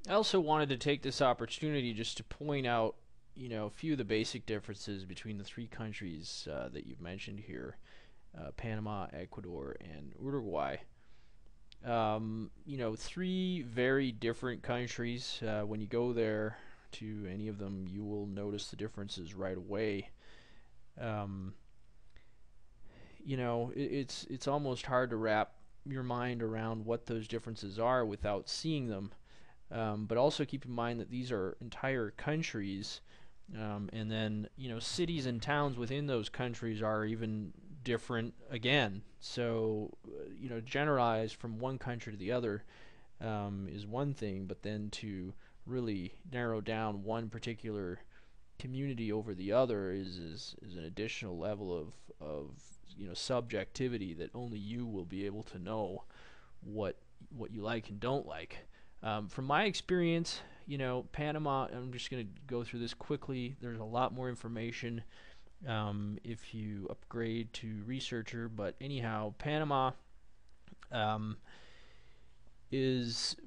I also wanted to take this opportunity just to point out, a few of the basic differences between the three countries that you've mentioned here, Panama, Ecuador, and Uruguay. Three very different countries. When you go there to any of them, you will notice the differences right away. Um, it's almost hard to wrap your mind around what those differences are without seeing them. But also keep in mind that these are entire countries, and then cities and towns within those countries are even different again. So generalize from one country to the other is one thing, but then to really narrow down one particular community over the other is an additional level of subjectivity that only you will be able to know what what you like and don't like. From my experience, Panama. I'm just going to go through this quickly. There's a lot more information if you upgrade to researcher, but anyhow, um,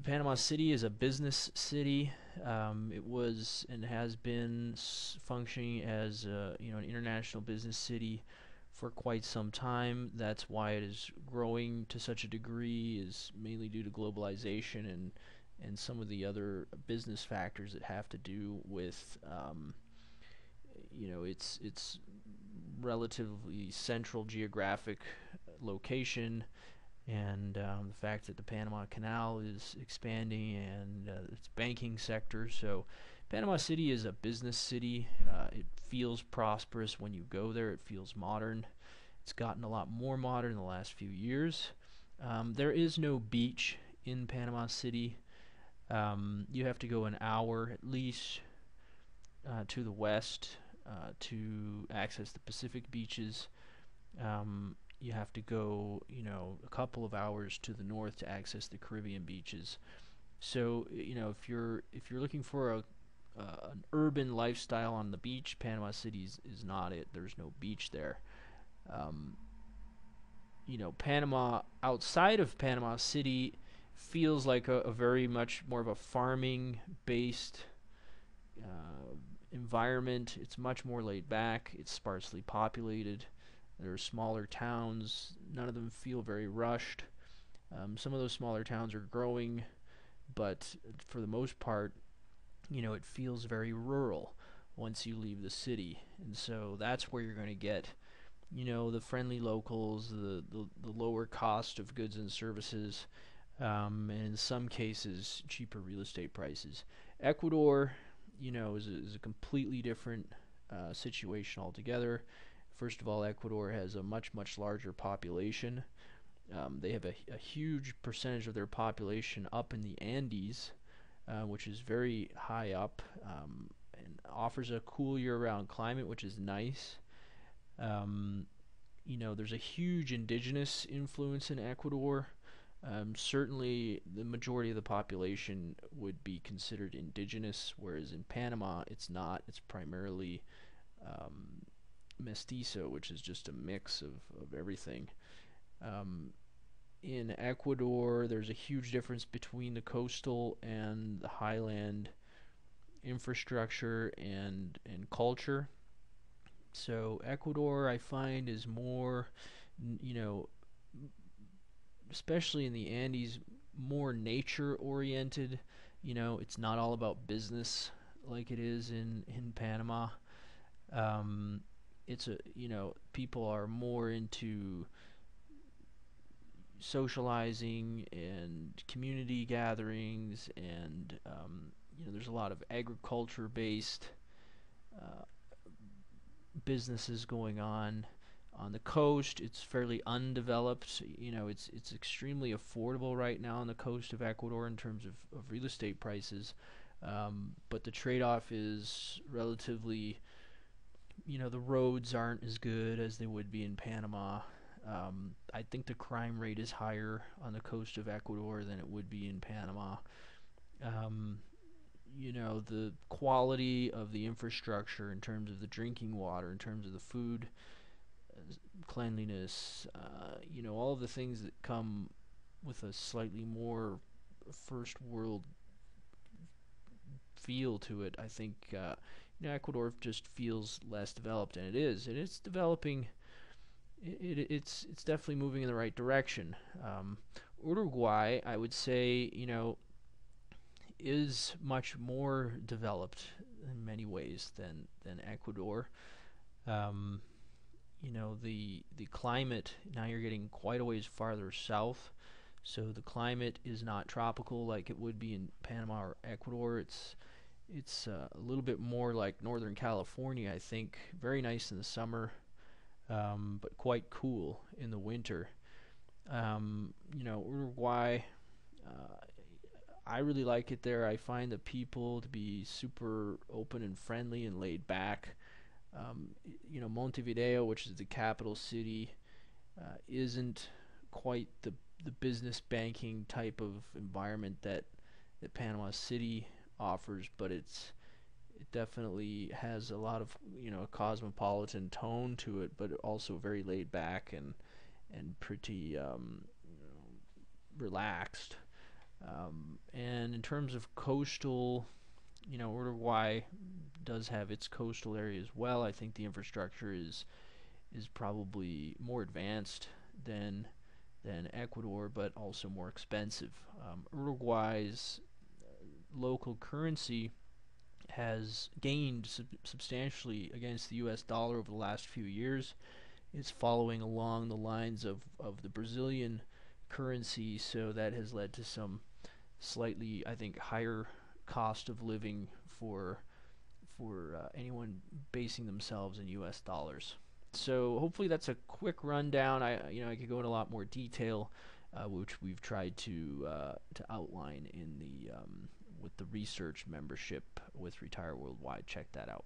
Panama City is a business city. It was and has been functioning as an international business city for quite some time. That's why it is growing to such a degree, is mainly due to globalization and some of the other business factors that have to do with its relatively central geographic location, and the fact that the Panama Canal is expanding, and its banking sector. So Panama City is a business city. It feels prosperous when you go there. It feels modern. It's gotten a lot more modern in the last few years. There is no beach in Panama City. You have to go an hour at least to the west to access the Pacific beaches. You have to go, a couple of hours to the north to access the Caribbean beaches. So, if you're looking for an urban lifestyle on the beach, Panama City is not it. There's no beach there. Um, Panama outside of Panama City feels like a very much more of a farming based uh, environment. It's much more laid back. It's sparsely populated. There are smaller towns. None of them feel very rushed. Some of those smaller towns are growing, but for the most part, it feels very rural once you leave the city. And so that's where you're going to get, the friendly locals, the lower cost of goods and services, and in some cases, cheaper real estate prices. Ecuador, is a completely different situation altogether. First of all, Ecuador has a much, much larger population. They have a huge percentage of their population up in the Andes, which is very high up, and offers a cool year-round climate, which is nice. Um, there's a huge indigenous influence in Ecuador. Certainly, the majority of the population would be considered indigenous, whereas in Panama, it's not. It's primarily um, mestizo, which is just a mix of everything. Um, in Ecuador, there's a huge difference between the coastal and the highland infrastructure and culture. So Ecuador, I find, is more, you know, especially in the Andes, more nature oriented. It's not all about business like it is in Panama. Um, it's a people are more into socializing and community gatherings, and there's a lot of agriculture based uh, businesses going on the coast. It's fairly undeveloped. It's extremely affordable right now on the coast of Ecuador in terms of real estate prices. But the trade-off is relatively, the roads aren't as good as they would be in Panama. I think the crime rate is higher on the coast of Ecuador than it would be in Panama. Um, the quality of the infrastructure in terms of the drinking water, in terms of the food, cleanliness, all of the things that come with a slightly more first world feel to it. I think Ecuador just feels less developed, and it is, and it's developing. It's definitely moving in the right direction. Uruguay, I would say, is much more developed in many ways than Ecuador. Um, the climate, now you're getting quite a ways farther south, so the climate is not tropical like it would be in Panama or Ecuador. It's a little bit more like Northern California, I think. Very nice in the summer, but quite cool in the winter. Uruguay, uh, I really like it there. I find the people to be super open and friendly and laid back. Montevideo, which is the capital city, isn't quite the business banking type of environment that Panama City offers, but it definitely has a lot of a cosmopolitan tone to it, but also very laid back and pretty relaxed. And in terms of coastal, Uruguay does have its coastal area as well. I think the infrastructure is probably more advanced than Ecuador, but also more expensive. Uruguay's local currency has gained substantially against the U.S. dollar over the last few years. It's following along the lines of the Brazilian currency, so that has led to some slightly, I think, higher cost of living for anyone basing themselves in U.S. dollars. So hopefully that's a quick rundown. I could go into a lot more detail, which we've tried to outline in the with the research membership with Retire Worldwide. Check that out.